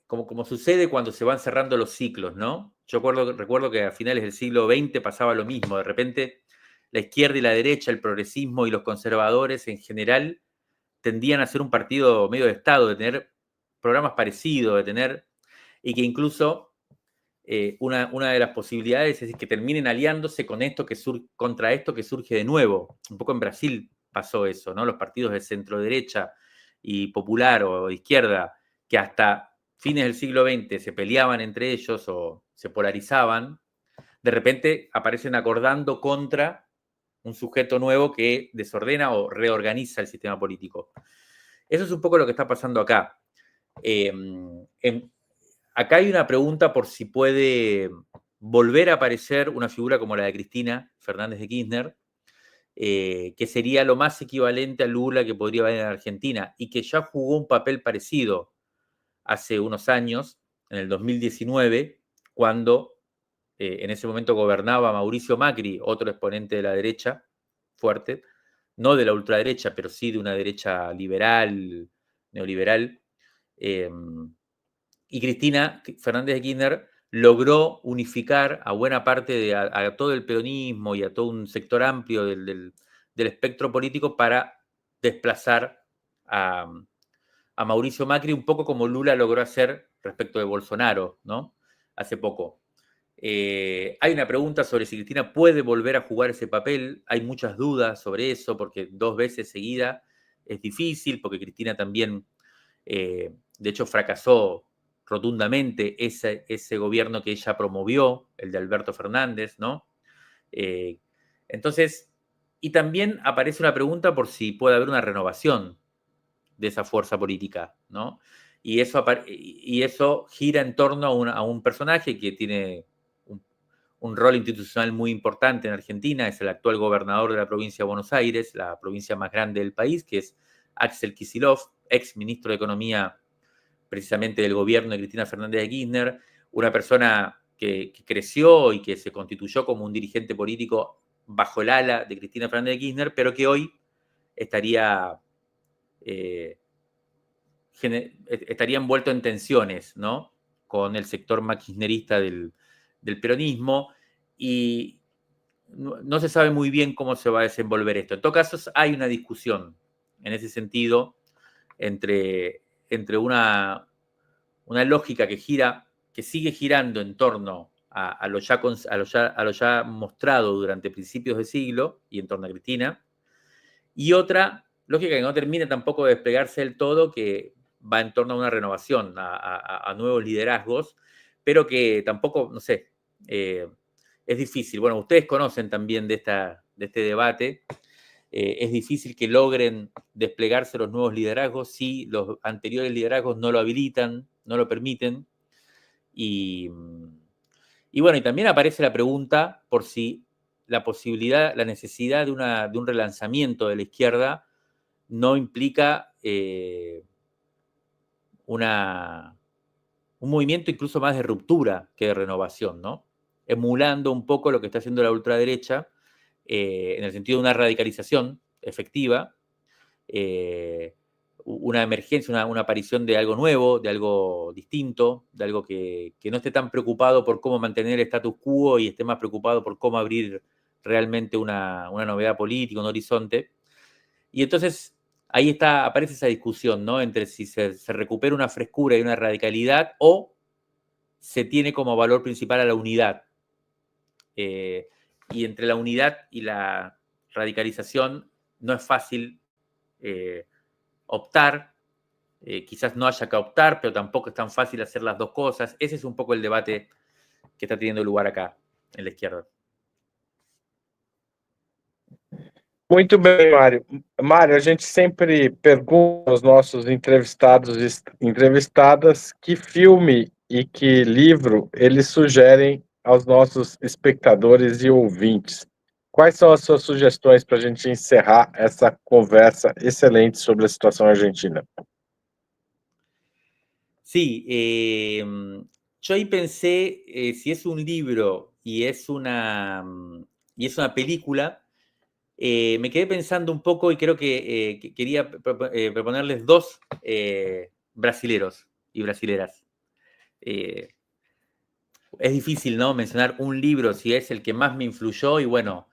como sucede cuando se van cerrando los ciclos, ¿no? Yo recuerdo que a finales del siglo XX pasaba lo mismo, de repente la izquierda y la derecha, el progresismo y los conservadores en general tendían a ser un partido medio de Estado, de tener programas parecidos, de tener, y que incluso una de las posibilidades es que terminen aliándose con contra esto que surge de nuevo. Un poco en Brasil pasó eso, ¿no? Los partidos de centro derecha y popular o de izquierda, que hasta fines del siglo XX se peleaban entre ellos o se polarizaban, de repente aparecen acordando contra un sujeto nuevo que desordena o reorganiza el sistema político. Eso es un poco lo que está pasando acá. Acá hay una pregunta por si puede volver a aparecer una figura como la de Cristina Fernández de Kirchner, que sería lo más equivalente a Lula que podría haber en Argentina y que ya jugó un papel parecido hace unos años, en el 2019, cuando en ese momento gobernaba Mauricio Macri, otro exponente de la derecha fuerte, no de la ultraderecha, pero sí de una derecha liberal, neoliberal. Y Cristina Fernández de Kirchner logró unificar a buena parte a todo el peronismo y a todo un sector amplio del espectro político para desplazar a Mauricio Macri, un poco como Lula logró hacer respecto de Bolsonaro, ¿no? Hace poco. Hay una pregunta sobre si Cristina puede volver a jugar ese papel. Hay muchas dudas sobre eso, porque 2 veces seguida es difícil, porque Cristina también, de hecho, fracasó rotundamente ese gobierno que ella promovió, el de Alberto Fernández, ¿no? Entonces, y también aparece una pregunta por si puede haber una renovación de esa fuerza política, ¿no? Y eso gira en torno a un personaje que tiene un rol institucional muy importante en Argentina, es el actual gobernador de la provincia de Buenos Aires, la provincia más grande del país, que es Axel Kicillof, ex ministro de Economía precisamente del gobierno de Cristina Fernández de Kirchner, una persona que creció y que se constituyó como un dirigente político bajo el ala de Cristina Fernández de Kirchner, pero que hoy estaría envuelto en tensiones, ¿no? Con el sector más kirchnerista del peronismo, y no se sabe muy bien cómo se va a desenvolver esto. En todo caso, hay una discusión en ese sentido entre una lógica que sigue girando en torno a lo ya mostrado durante principios de siglo y en torno a Cristina, y otra lógica que no termina tampoco de desplegarse del todo, que va en torno a una renovación, a nuevos liderazgos, pero que tampoco, no sé, es difícil. Bueno, ustedes conocen también de este debate. Es difícil que logren desplegarse los nuevos liderazgos si los anteriores liderazgos no lo habilitan, no lo permiten. Y bueno, y también aparece la pregunta por si la posibilidad, la necesidad de un relanzamiento de la izquierda no implica un movimiento incluso más de ruptura que de renovación, ¿no? Emulando un poco lo que está haciendo la ultraderecha, en el sentido de una radicalización efectiva, una emergencia, una aparición de algo nuevo, de algo distinto, de algo que no esté tan preocupado por cómo mantener el status quo y esté más preocupado por cómo abrir realmente una novedad política, un horizonte. Y entonces ahí aparece esa discusión, ¿no? Entre si se recupera una frescura y una radicalidad o se tiene como valor principal a la unidad. Y entre la unidad y la radicalización no es fácil optar. Quizás no haya que optar, pero tampoco es tan fácil hacer las dos cosas. Ese es un poco el debate que está teniendo lugar acá, en la izquierda. Muito bem, Mário. Mário, a gente sempre pergunta aos nossos entrevistados e entrevistadas que filme e que livro eles sugerem aos nossos espectadores e ouvintes. Quais são as suas sugestões para a gente encerrar essa conversa excelente sobre a situação argentina? Sí, yo ahí pensé, si es un libro y es una película, me quedé pensando un poco y creo que quería proponerles 2 brasileros y brasileras. Es difícil, ¿no?, mencionar un libro si es el que más me influyó, y bueno,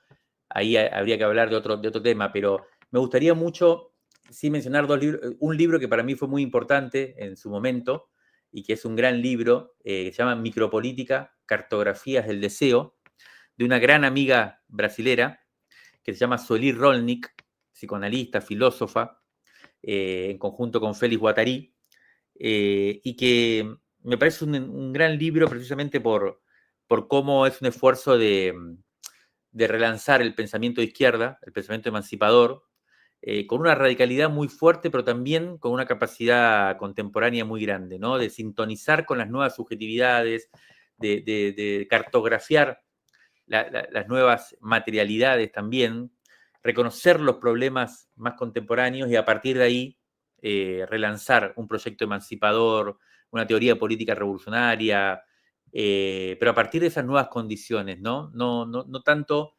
ahí habría que hablar de otro tema, pero me gustaría mucho sí mencionar 2 libros. Un libro que para mí fue muy importante en su momento y que es un gran libro, que se llama Micropolítica, Cartografías del Deseo, de una gran amiga brasilera que se llama Sueli Rolnik, psicoanalista, filósofa, en conjunto con Félix Guattari, y que me parece un gran libro precisamente por cómo es un esfuerzo de relanzar el pensamiento de izquierda, el pensamiento emancipador, con una radicalidad muy fuerte, pero también con una capacidad contemporánea muy grande, ¿no? De sintonizar con las nuevas subjetividades, de cartografiar las nuevas materialidades también, reconocer los problemas más contemporáneos y a partir de ahí relanzar un proyecto emancipador, una teoría política revolucionaria, pero a partir de esas nuevas condiciones, ¿no? No tanto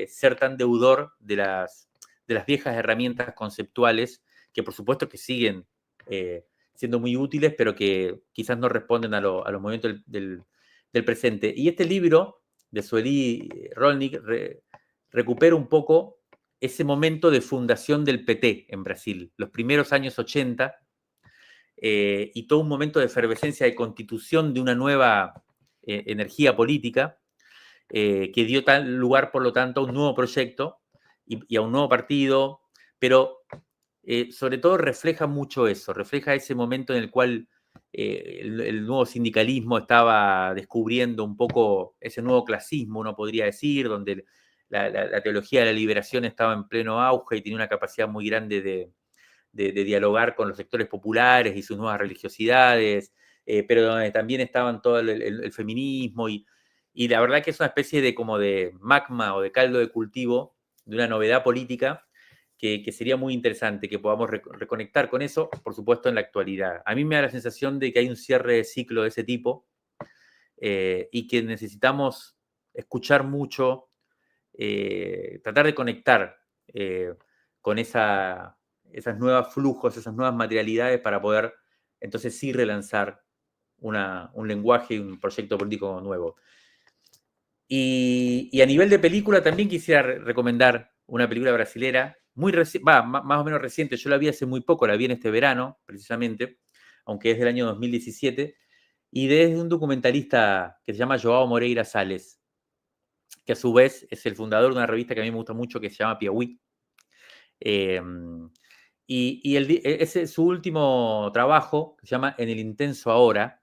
ser tan deudor de las viejas herramientas conceptuales, que por supuesto que siguen siendo muy útiles, pero que quizás no responden a los movimientos del presente. Y este libro de Sueli Rolnik recupera un poco ese momento de fundación del PT en Brasil, los primeros años 80, y todo un momento de efervescencia de constitución de una nueva energía política, que dio tal lugar, por lo tanto, a un nuevo proyecto y a un nuevo partido, pero sobre todo refleja mucho eso, refleja ese momento en el cual el nuevo sindicalismo estaba descubriendo un poco ese nuevo clasismo, uno podría decir, donde la teología de la liberación estaba en pleno auge y tenía una capacidad muy grande de dialogar con los sectores populares y sus nuevas religiosidades, pero donde también estaban todo el feminismo y la verdad que es una especie de como de magma o de caldo de cultivo de una novedad política que sería muy interesante que podamos reconectar con eso, por supuesto, en la actualidad. A mí me da la sensación de que hay un cierre de ciclo de ese tipo y que necesitamos escuchar mucho, tratar de conectar con esos nuevos flujos, esas nuevas materialidades para poder entonces sí relanzar un lenguaje y un proyecto político nuevo. Y a nivel de película también quisiera recomendar una película brasilera muy más o menos reciente. Yo la vi hace muy poco, la vi en este verano, precisamente, aunque es del año 2017, y desde un documentalista que se llama João Moreira Salles, que a su vez es el fundador de una revista que a mí me gusta mucho que se llama Piauí. Ese es su último trabajo, que se llama En el intenso ahora,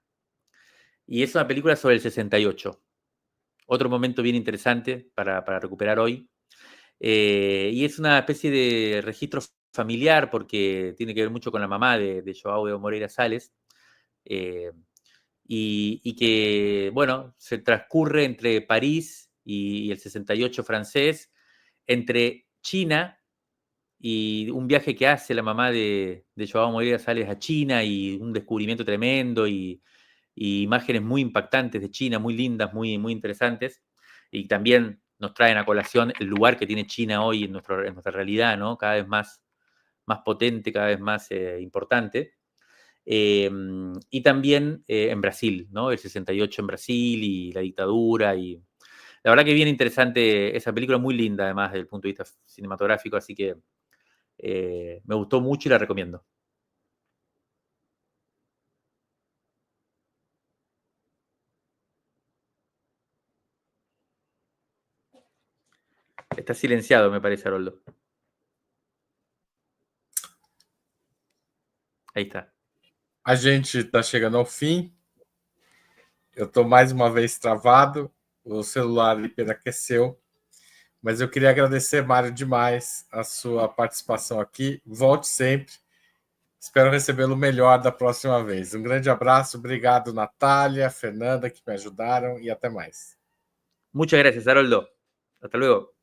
y es una película sobre el 68. Otro momento bien interesante para recuperar hoy. Y es una especie de registro familiar porque tiene que ver mucho con la mamá de João Moreira Salles. Y que, bueno, se transcurre entre París y el 68 francés, entre China y un viaje que hace la mamá de João Moreira Salles a China y un descubrimiento tremendo y imágenes muy impactantes de China, muy lindas, muy, muy interesantes. Y también nos traen a colación el lugar que tiene China hoy en nuestra realidad, ¿no? Cada vez más potente, cada vez más importante. Y también en Brasil, ¿no? El 68 en Brasil y la dictadura. Y la verdad que bien interesante esa película, muy linda además desde el punto de vista cinematográfico, así que me gustó mucho y la recomiendo. Está silenciado, me parece, Haroldo. Aí está. A gente está chegando ao fim. Eu estou mais uma vez travado. O celular hiperaqueceu. Mas eu queria agradecer, Mário, demais a sua participação aqui. Volte sempre. Espero recebê-lo melhor da próxima vez. Um grande abraço. Obrigado, Natália, Fernanda, que me ajudaram. E até mais. Muchas gracias, Haroldo. Hasta luego.